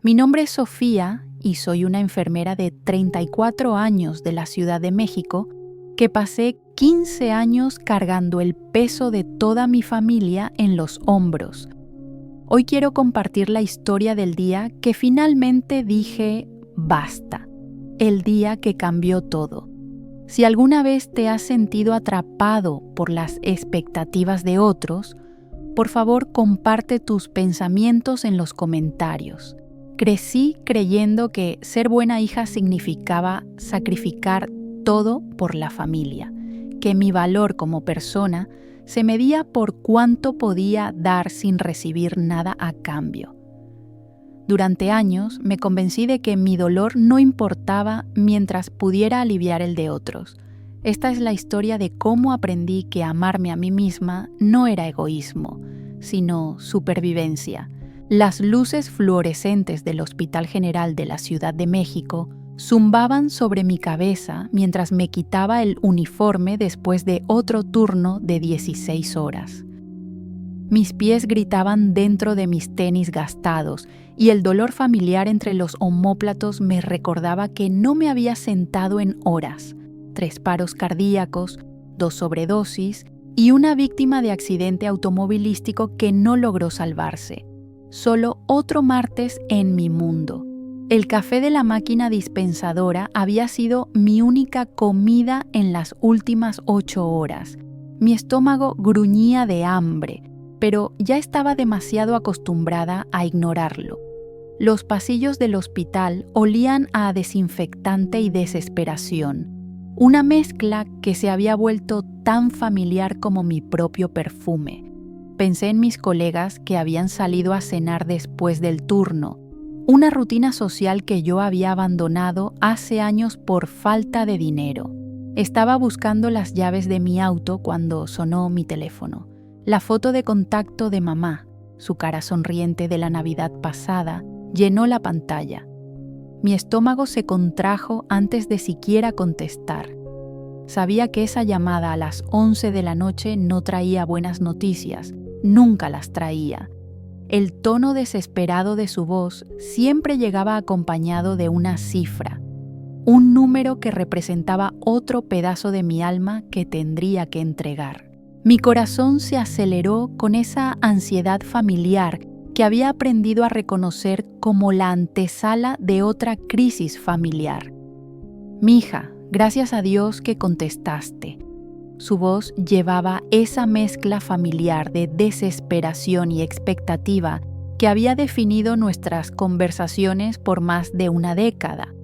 Mi nombre es Sofía y soy una enfermera de 34 años de la Ciudad de México que pasé 15 años cargando el peso de toda mi familia en los hombros. Hoy quiero compartir la historia del día que finalmente dije basta, el día que cambió todo. Si alguna vez te has sentido atrapado por las expectativas de otros, por favor comparte tus pensamientos en los comentarios. Crecí creyendo que ser buena hija significaba sacrificar todo por la familia, que mi valor como persona se medía por cuánto podía dar sin recibir nada a cambio. Durante años me convencí de que mi dolor no importaba mientras pudiera aliviar el de otros. Esta es la historia de cómo aprendí que amarme a mí misma no era egoísmo, sino supervivencia. Las luces fluorescentes del Hospital General de la Ciudad de México zumbaban sobre mi cabeza mientras me quitaba el uniforme después de otro turno de 16 horas. Mis pies gritaban dentro de mis tenis gastados y el dolor familiar entre los omóplatos me recordaba que no me había sentado en horas. 3 paros cardíacos, 2 sobredosis y una víctima de accidente automovilístico que no logró salvarse. Solo otro martes en mi mundo. El café de la máquina dispensadora había sido mi única comida en las últimas 8 horas. Mi estómago gruñía de hambre, pero ya estaba demasiado acostumbrada a ignorarlo. Los pasillos del hospital olían a desinfectante y desesperación, una mezcla que se había vuelto tan familiar como mi propio perfume. Pensé en mis colegas que habían salido a cenar después del turno, una rutina social que yo había abandonado hace años por falta de dinero. Estaba buscando las llaves de mi auto cuando sonó mi teléfono. La foto de contacto de mamá, su cara sonriente de la Navidad pasada, llenó la pantalla. Mi estómago se contrajo antes de siquiera contestar. Sabía que esa llamada a las 11 de la noche no traía buenas noticias, nunca las traía. El tono desesperado de su voz siempre llegaba acompañado de una cifra, un número que representaba otro pedazo de mi alma que tendría que entregar. Mi corazón se aceleró con esa ansiedad familiar que había aprendido a reconocer como la antesala de otra crisis familiar. Mija, gracias a Dios que contestaste. Su voz llevaba esa mezcla familiar de desesperación y expectativa que había definido nuestras conversaciones por más de una década.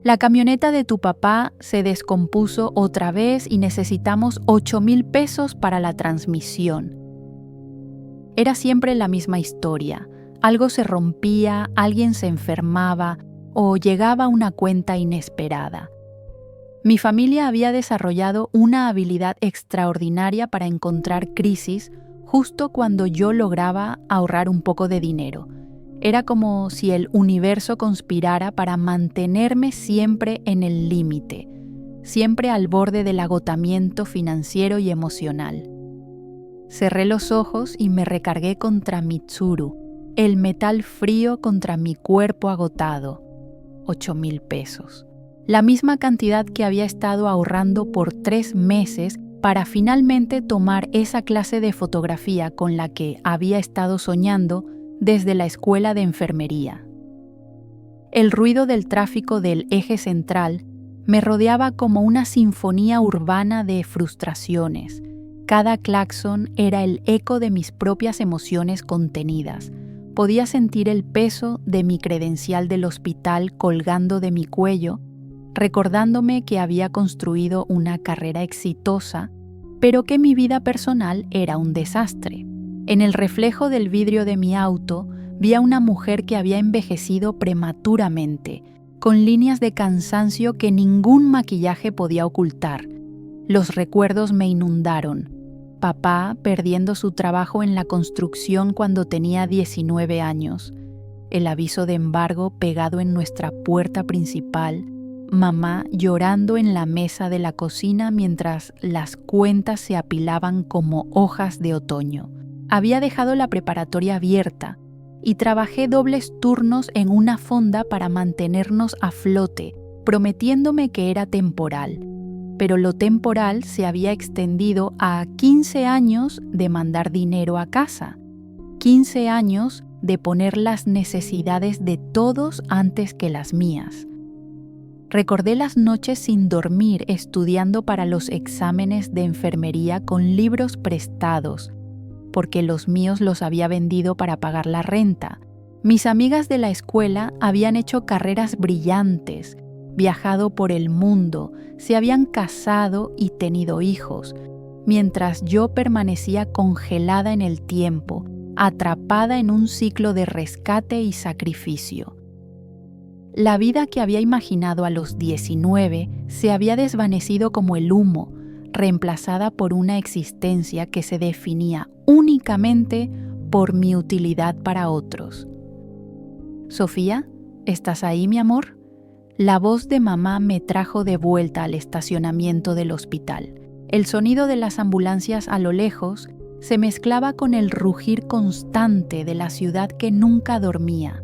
La camioneta de tu papá se descompuso otra vez y necesitamos 8,000 pesos para la transmisión. Era siempre la misma historia. Algo se rompía, alguien se enfermaba o llegaba una cuenta inesperada. Mi familia había desarrollado una habilidad extraordinaria para encontrar crisis justo cuando yo lograba ahorrar un poco de dinero. Era como si el universo conspirara para mantenerme siempre en el límite, siempre al borde del agotamiento financiero y emocional. Cerré los ojos y me recargué contra mi tsuru, el metal frío contra mi cuerpo agotado. 8,000 pesos. La misma cantidad que había estado ahorrando por 3 meses para finalmente tomar esa clase de fotografía con la que había estado soñando desde la escuela de enfermería. El ruido del tráfico del eje central me rodeaba como una sinfonía urbana de frustraciones. Cada claxon era el eco de mis propias emociones contenidas. Podía sentir el peso de mi credencial del hospital colgando de mi cuello, recordándome que había construido una carrera exitosa, pero que mi vida personal era un desastre. En el reflejo del vidrio de mi auto vi a una mujer que había envejecido prematuramente, con líneas de cansancio que ningún maquillaje podía ocultar. Los recuerdos me inundaron. Papá perdiendo su trabajo en la construcción cuando tenía 19 años, el aviso de embargo pegado en nuestra puerta principal, mamá llorando en la mesa de la cocina mientras las cuentas se apilaban como hojas de otoño. Había dejado la preparatoria abierta, y trabajé dobles turnos en una fonda para mantenernos a flote, prometiéndome que era temporal. Pero lo temporal se había extendido a 15 años de mandar dinero a casa, 15 años de poner las necesidades de todos antes que las mías. Recordé las noches sin dormir estudiando para los exámenes de enfermería con libros prestados, porque los míos los había vendido para pagar la renta. Mis amigas de la escuela habían hecho carreras brillantes, viajado por el mundo, se habían casado y tenido hijos, mientras yo permanecía congelada en el tiempo, atrapada en un ciclo de rescate y sacrificio. La vida que había imaginado a los 19 se había desvanecido como el humo, reemplazada por una existencia que se definía únicamente por mi utilidad para otros. «Sofía, ¿estás ahí, mi amor?». La voz de mamá me trajo de vuelta al estacionamiento del hospital. El sonido de las ambulancias a lo lejos se mezclaba con el rugir constante de la ciudad que nunca dormía.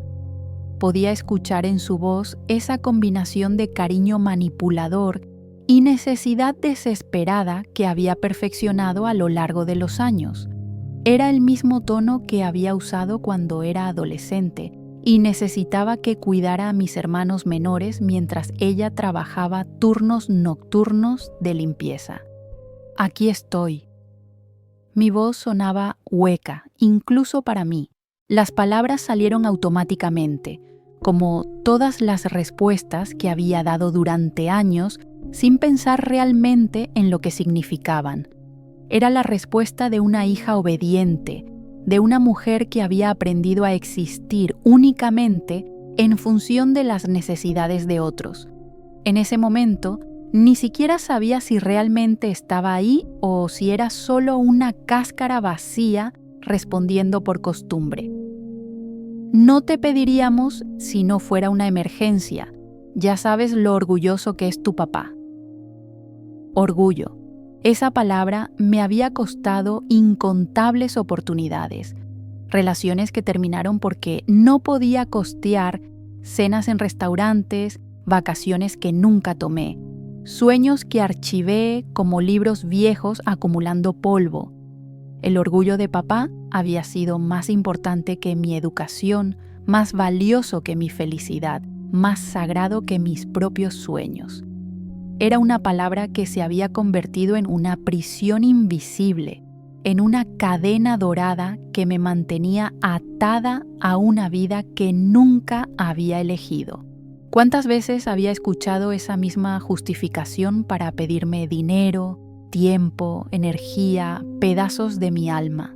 Podía escuchar en su voz esa combinación de cariño manipulador y necesidad desesperada que había perfeccionado a lo largo de los años. Era el mismo tono que había usado cuando era adolescente y necesitaba que cuidara a mis hermanos menores mientras ella trabajaba turnos nocturnos de limpieza. «Aquí estoy». Mi voz sonaba hueca, incluso para mí. Las palabras salieron automáticamente, como todas las respuestas que había dado durante años sin pensar realmente en lo que significaban. Era la respuesta de una hija obediente, de una mujer que había aprendido a existir únicamente en función de las necesidades de otros. En ese momento, ni siquiera sabía si realmente estaba ahí o si era solo una cáscara vacía respondiendo por costumbre. «No te pediríamos si no fuera una emergencia. Ya sabes lo orgulloso que es tu papá». Orgullo. Esa palabra me había costado incontables oportunidades, relaciones que terminaron porque no podía costear cenas en restaurantes, vacaciones que nunca tomé, sueños que archivé como libros viejos acumulando polvo. El orgullo de papá había sido más importante que mi educación, más valioso que mi felicidad, más sagrado que mis propios sueños. Era una palabra que se había convertido en una prisión invisible, en una cadena dorada que me mantenía atada a una vida que nunca había elegido. ¿Cuántas veces había escuchado esa misma justificación para pedirme dinero, tiempo, energía, pedazos de mi alma?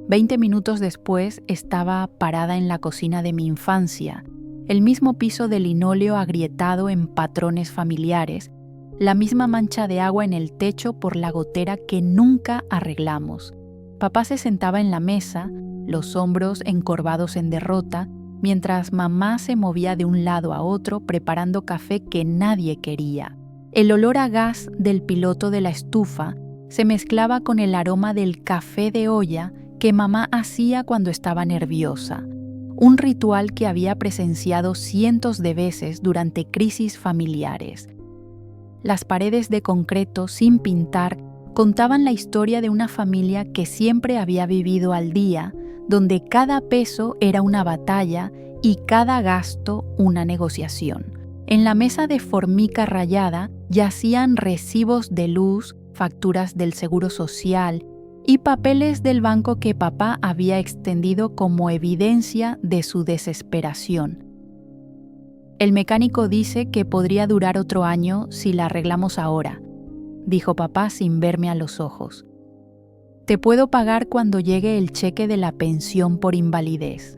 20 minutos después estaba parada en la cocina de mi infancia, el mismo piso de linóleo agrietado en patrones familiares, la misma mancha de agua en el techo por la gotera que nunca arreglamos. Papá se sentaba en la mesa, los hombros encorvados en derrota, mientras mamá se movía de un lado a otro preparando café que nadie quería. El olor a gas del piloto de la estufa se mezclaba con el aroma del café de olla que mamá hacía cuando estaba nerviosa. Un ritual que había presenciado cientos de veces durante crisis familiares. Las paredes de concreto sin pintar contaban la historia de una familia que siempre había vivido al día, donde cada peso era una batalla y cada gasto una negociación. En la mesa de formica rayada yacían recibos de luz, facturas del seguro social y papeles del banco que papá había extendido como evidencia de su desesperación. «El mecánico dice que podría durar otro año si la arreglamos ahora», dijo papá sin verme a los ojos. «Te puedo pagar cuando llegue el cheque de la pensión por invalidez».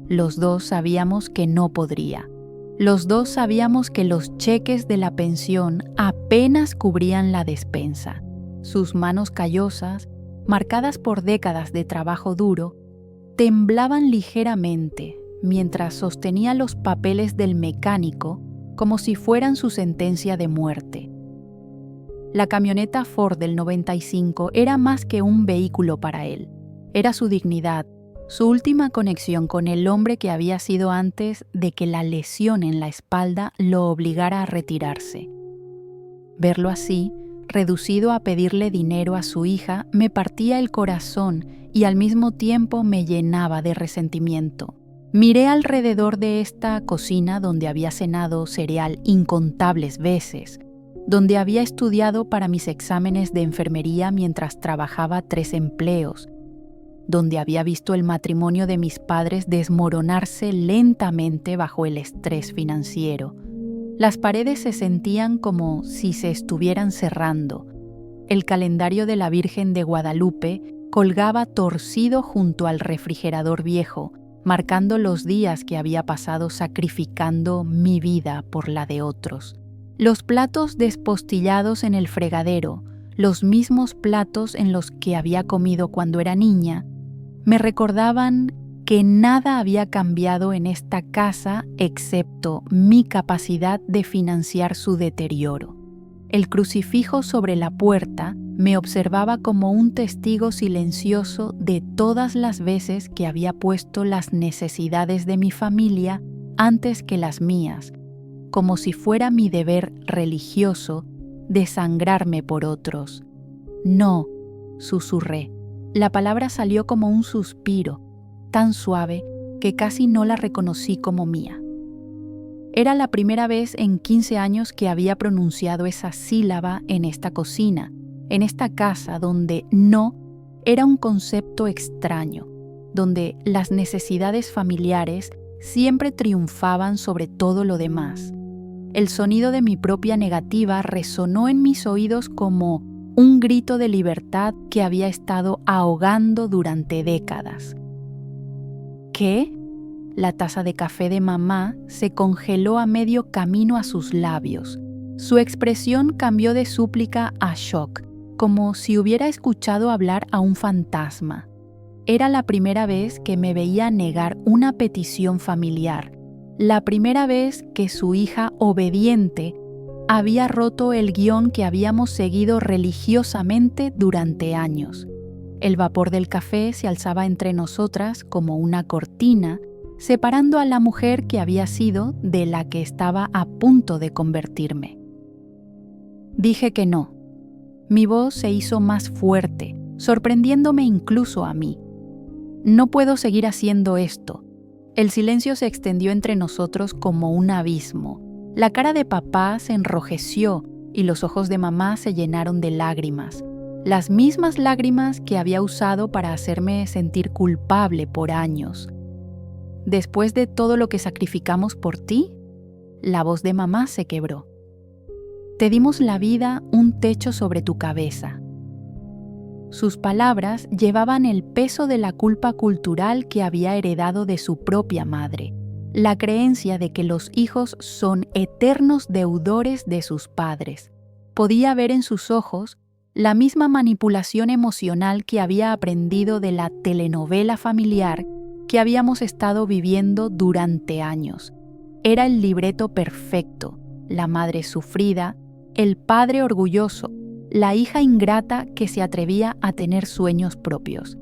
Los dos sabíamos que no podría. Los dos sabíamos que los cheques de la pensión apenas cubrían la despensa. Sus manos callosas, marcadas por décadas de trabajo duro, temblaban ligeramente mientras sostenía los papeles del mecánico como si fueran su sentencia de muerte. La camioneta Ford del 95 era más que un vehículo para él. Era su dignidad, Su última conexión con el hombre que había sido antes de que la lesión en la espalda lo obligara a retirarse. Verlo así, reducido a pedirle dinero a su hija, me partía el corazón y al mismo tiempo me llenaba de resentimiento. Miré alrededor de esta cocina donde había cenado cereal incontables veces, donde había estudiado para mis exámenes de enfermería mientras trabajaba 3 empleos, donde había visto el matrimonio de mis padres desmoronarse lentamente bajo el estrés financiero. Las paredes se sentían como si se estuvieran cerrando. El calendario de la Virgen de Guadalupe colgaba torcido junto al refrigerador viejo, marcando los días que había pasado sacrificando mi vida por la de otros. Los platos despostillados en el fregadero, los mismos platos en los que había comido cuando era niña, me recordaban que nada había cambiado en esta casa excepto mi capacidad de financiar su deterioro. El crucifijo sobre la puerta me observaba como un testigo silencioso de todas las veces que había puesto las necesidades de mi familia antes que las mías, como si fuera mi deber religioso desangrarme por otros. No, susurré. La palabra salió como un suspiro, tan suave que casi no la reconocí como mía. Era la primera vez en 15 años que había pronunciado esa sílaba en esta cocina, en esta casa donde no era un concepto extraño, donde las necesidades familiares siempre triunfaban sobre todo lo demás. El sonido de mi propia negativa resonó en mis oídos como un grito de libertad que había estado ahogando durante décadas. ¿Qué? La taza de café de mamá se congeló a medio camino a sus labios. Su expresión cambió de súplica a shock, como si hubiera escuchado hablar a un fantasma. Era la primera vez que me veía negar una petición familiar, la primera vez que su hija obediente había roto el guión que habíamos seguido religiosamente durante años. El vapor del café se alzaba entre nosotras como una cortina, separando a la mujer que había sido de la que estaba a punto de convertirme. Dije que no. Mi voz se hizo más fuerte, sorprendiéndome incluso a mí. No puedo seguir haciendo esto. El silencio se extendió entre nosotros como un abismo. La cara de papá se enrojeció y los ojos de mamá se llenaron de lágrimas. Las mismas lágrimas que había usado para hacerme sentir culpable por años. Después de todo lo que sacrificamos por ti, la voz de mamá se quebró. Te dimos la vida, un techo sobre tu cabeza. Sus palabras llevaban el peso de la culpa cultural que había heredado de su propia madre, la creencia de que los hijos son eternos deudores de sus padres. Podía ver en sus ojos la misma manipulación emocional que había aprendido de la telenovela familiar que habíamos estado viviendo durante años. Era el libreto perfecto, la madre sufrida, el padre orgulloso, la hija ingrata que se atrevía a tener sueños propios.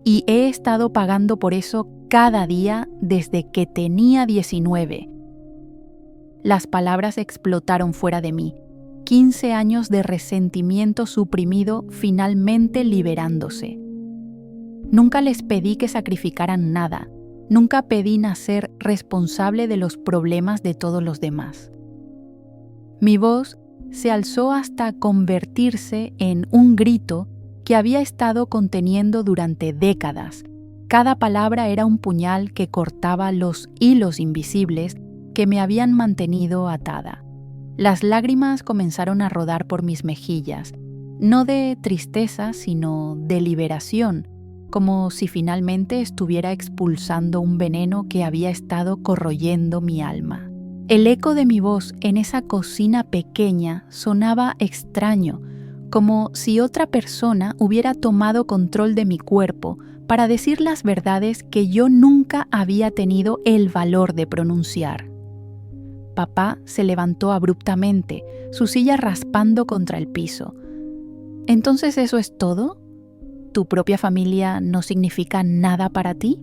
Y he estado pagando por eso cada día desde que tenía 19. Las palabras explotaron fuera de mí. 15 años de resentimiento suprimido finalmente liberándose. Nunca les pedí que sacrificaran nada. Nunca pedí nacer responsable de los problemas de todos los demás. Mi voz se alzó hasta convertirse en un grito que había estado conteniendo durante décadas. Cada palabra era un puñal que cortaba los hilos invisibles que me habían mantenido atada. Las lágrimas comenzaron a rodar por mis mejillas, no de tristeza, sino de liberación, como si finalmente estuviera expulsando un veneno que había estado corroyendo mi alma. El eco de mi voz en esa cocina pequeña sonaba extraño, como si otra persona hubiera tomado control de mi cuerpo para decir las verdades que yo nunca había tenido el valor de pronunciar. Papá se levantó abruptamente, su silla raspando contra el piso. ¿Entonces eso es todo? ¿Tu propia familia no significa nada para ti?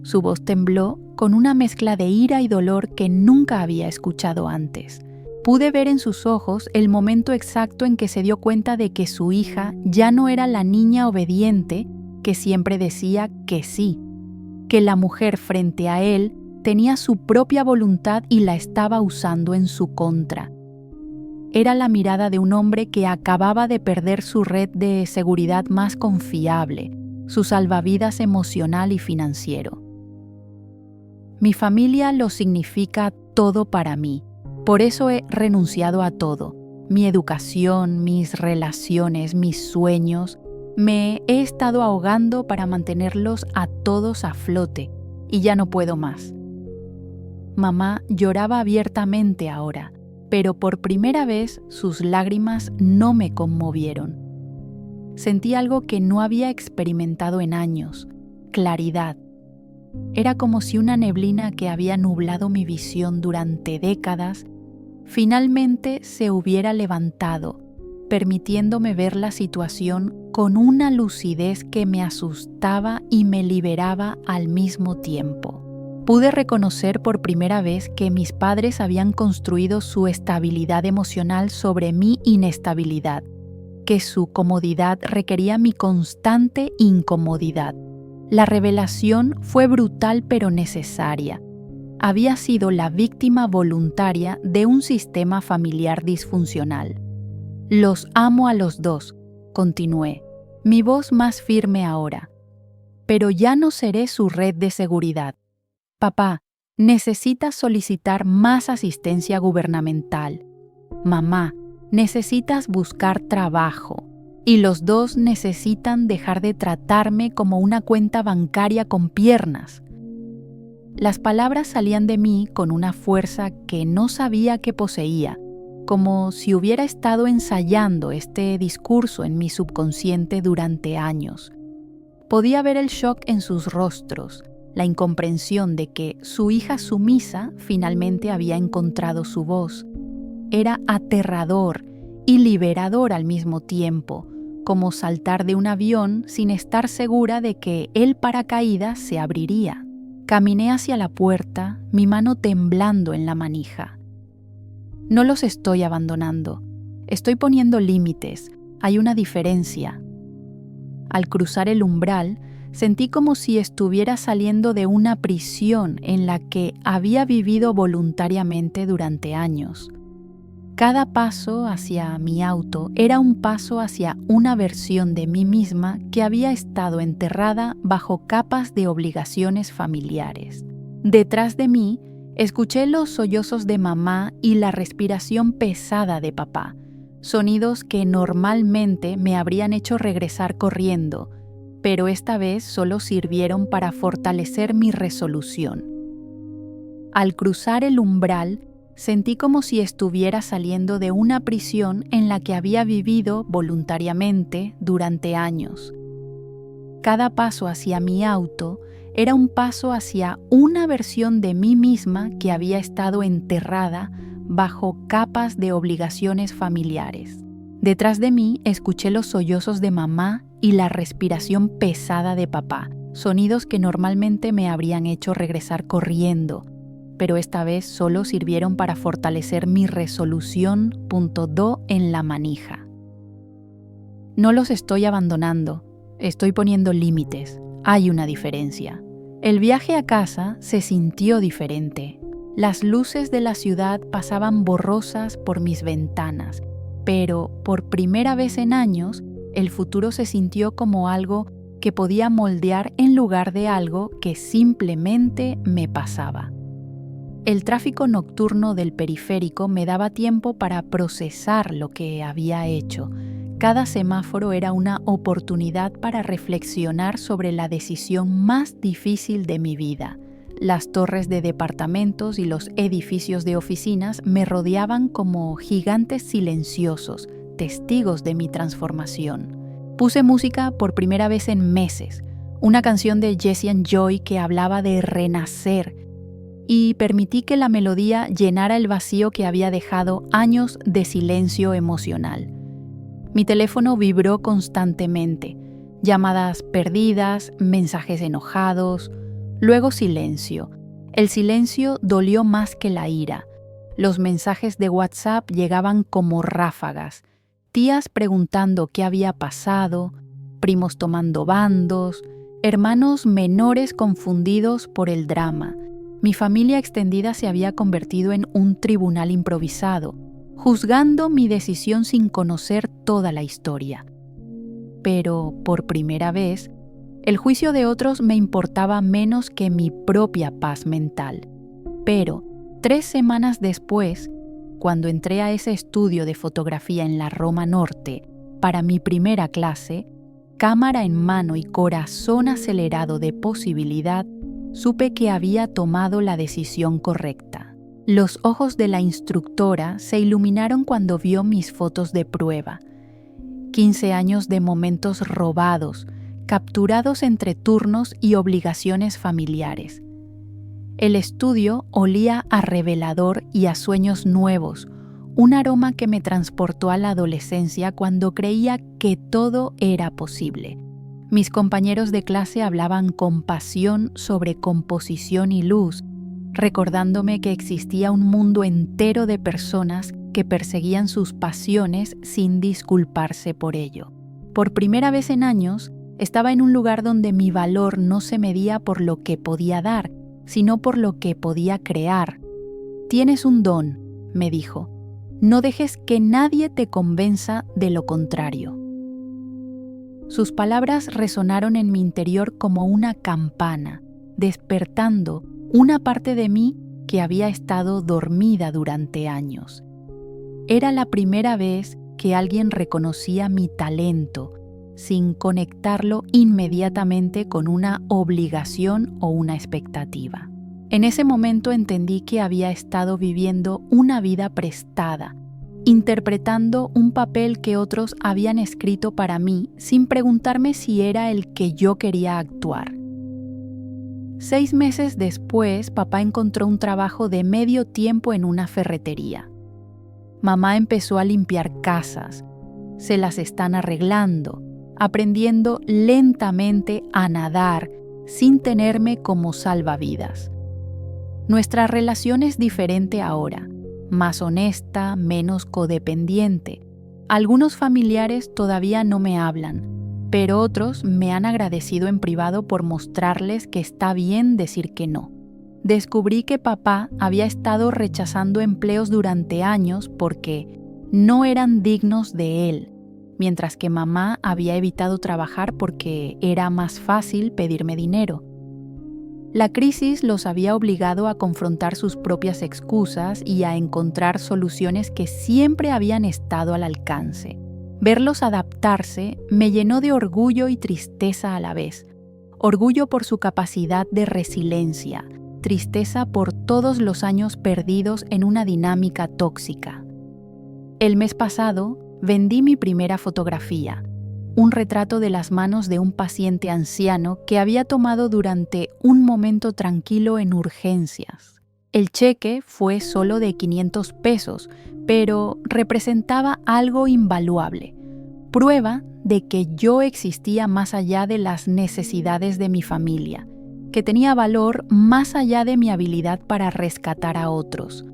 Su voz tembló con una mezcla de ira y dolor que nunca había escuchado antes. Pude ver en sus ojos el momento exacto en que se dio cuenta de que su hija ya no era la niña obediente que siempre decía que sí, que la mujer frente a él tenía su propia voluntad y la estaba usando en su contra. Era la mirada de un hombre que acababa de perder su red de seguridad más confiable, su salvavidas emocional y financiero. Mi familia lo significa todo para mí. Por eso he renunciado a todo. Mi educación, mis relaciones, mis sueños. Me he estado ahogando para mantenerlos a todos a flote y ya no puedo más. Mamá lloraba abiertamente ahora, pero por primera vez sus lágrimas no me conmovieron. Sentí algo que no había experimentado en años: claridad. Era como si una neblina que había nublado mi visión durante décadas finalmente se hubiera levantado, permitiéndome ver la situación con una lucidez que me asustaba y me liberaba al mismo tiempo. Pude reconocer por primera vez que mis padres habían construido su estabilidad emocional sobre mi inestabilidad, que su comodidad requería mi constante incomodidad. La revelación fue brutal pero necesaria. Había sido la víctima voluntaria de un sistema familiar disfuncional. Los amo a los dos, continué, mi voz más firme ahora. Pero ya no seré su red de seguridad. Papá, necesitas solicitar más asistencia gubernamental. Mamá, necesitas buscar trabajo. Y los dos necesitan dejar de tratarme como una cuenta bancaria con piernas. Las palabras salían de mí con una fuerza que no sabía que poseía, como si hubiera estado ensayando este discurso en mi subconsciente durante años. Podía ver el shock en sus rostros, la incomprensión de que su hija sumisa finalmente había encontrado su voz. Era aterrador y liberador al mismo tiempo, como saltar de un avión sin estar segura de que el paracaídas se abriría. Caminé hacia la puerta, mi mano temblando en la manija. No los estoy abandonando. Estoy poniendo límites. Hay una diferencia. Al cruzar el umbral, sentí como si estuviera saliendo de una prisión en la que había vivido voluntariamente durante años. Cada paso hacia mi auto era un paso hacia una versión de mí misma que había estado enterrada bajo capas de obligaciones familiares. Detrás de mí, escuché los sollozos de mamá y la respiración pesada de papá, sonidos que normalmente me habrían hecho regresar corriendo, pero esta vez solo sirvieron para fortalecer mi resolución. Al cruzar el umbral, sentí como si estuviera saliendo de una prisión en la que había vivido voluntariamente durante años. Cada paso hacia mi auto era un paso hacia una versión de mí misma que había estado enterrada bajo capas de obligaciones familiares. Detrás de mí escuché los sollozos de mamá y la respiración pesada de papá, sonidos que normalmente me habrían hecho regresar corriendo, pero esta vez solo sirvieron para fortalecer mi resolución .do en la manija. No los estoy abandonando, estoy poniendo límites, hay una diferencia. El viaje a casa se sintió diferente. Las luces de la ciudad pasaban borrosas por mis ventanas, pero por primera vez en años, el futuro se sintió como algo que podía moldear en lugar de algo que simplemente me pasaba. El tráfico nocturno del periférico me daba tiempo para procesar lo que había hecho. Cada semáforo era una oportunidad para reflexionar sobre la decisión más difícil de mi vida. Las torres de departamentos y los edificios de oficinas me rodeaban como gigantes silenciosos, testigos de mi transformación. Puse música por primera vez en meses, una canción de Jesse and Joy que hablaba de renacer, y permití que la melodía llenara el vacío que había dejado años de silencio emocional. Mi teléfono vibró constantemente. Llamadas perdidas, mensajes enojados, luego silencio. El silencio dolió más que la ira. Los mensajes de WhatsApp llegaban como ráfagas. Tías preguntando qué había pasado, primos tomando bandos, hermanos menores confundidos por el drama. Mi familia extendida se había convertido en un tribunal improvisado, juzgando mi decisión sin conocer toda la historia. Pero, por primera vez, el juicio de otros me importaba menos que mi propia paz mental. Pero, 3 semanas después, cuando entré a ese estudio de fotografía en la Roma Norte para mi primera clase, cámara en mano y corazón acelerado de posibilidad, supe que había tomado la decisión correcta. Los ojos de la instructora se iluminaron cuando vio mis fotos de prueba. 15 años de momentos robados, capturados entre turnos y obligaciones familiares. El estudio olía a revelador y a sueños nuevos, un aroma que me transportó a la adolescencia cuando creía que todo era posible. Mis compañeros de clase hablaban con pasión sobre composición y luz, recordándome que existía un mundo entero de personas que perseguían sus pasiones sin disculparse por ello. Por primera vez en años, estaba en un lugar donde mi valor no se medía por lo que podía dar, sino por lo que podía crear. Tienes un don, me dijo. No dejes que nadie te convenza de lo contrario. Sus palabras resonaron en mi interior como una campana, despertando una parte de mí que había estado dormida durante años. Era la primera vez que alguien reconocía mi talento, sin conectarlo inmediatamente con una obligación o una expectativa. En ese momento entendí que había estado viviendo una vida prestada, interpretando un papel que otros habían escrito para mí sin preguntarme si era el que yo quería actuar. 6 meses después, papá encontró un trabajo de medio tiempo en una ferretería. Mamá empezó a limpiar casas. Se las están arreglando, aprendiendo lentamente a nadar sin tenerme como salvavidas. Nuestra relación es diferente ahora, más honesta, menos codependiente. Algunos familiares todavía no me hablan, pero otros me han agradecido en privado por mostrarles que está bien decir que no. Descubrí que papá había estado rechazando empleos durante años porque no eran dignos de él, mientras que mamá había evitado trabajar porque era más fácil pedirme dinero. La crisis los había obligado a confrontar sus propias excusas y a encontrar soluciones que siempre habían estado al alcance. Verlos adaptarse me llenó de orgullo y tristeza a la vez. Orgullo por su capacidad de resiliencia, tristeza por todos los años perdidos en una dinámica tóxica. El mes pasado vendí mi primera fotografía, un retrato de las manos de un paciente anciano que había tomado durante un momento tranquilo en urgencias. El cheque fue solo de 500 pesos, pero representaba algo invaluable, prueba de que yo existía más allá de las necesidades de mi familia, que tenía valor más allá de mi habilidad para rescatar a otros.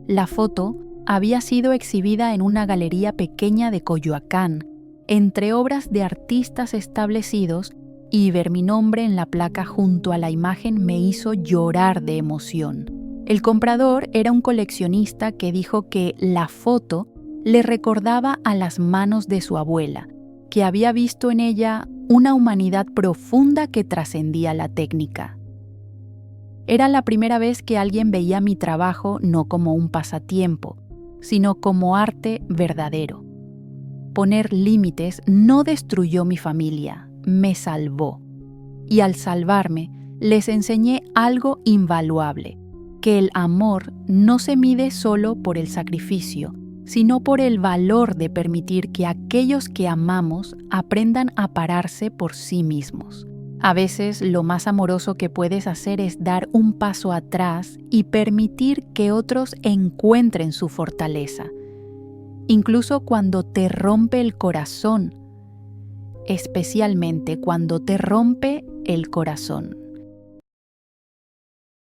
La foto había sido exhibida en una galería pequeña de Coyoacán, entre obras de artistas establecidos, y ver mi nombre en la placa junto a la imagen me hizo llorar de emoción. El comprador era un coleccionista que dijo que la foto le recordaba a las manos de su abuela, que había visto en ella una humanidad profunda que trascendía la técnica. Era la primera vez que alguien veía mi trabajo no como un pasatiempo, sino como arte verdadero. Poner límites no destruyó mi familia, me salvó. Y al salvarme, les enseñé algo invaluable, que el amor no se mide solo por el sacrificio, sino por el valor de permitir que aquellos que amamos aprendan a pararse por sí mismos. A veces lo más amoroso que puedes hacer es dar un paso atrás y permitir que otros encuentren su fortaleza. Incluso cuando te rompe el corazón, especialmente cuando te rompe el corazón.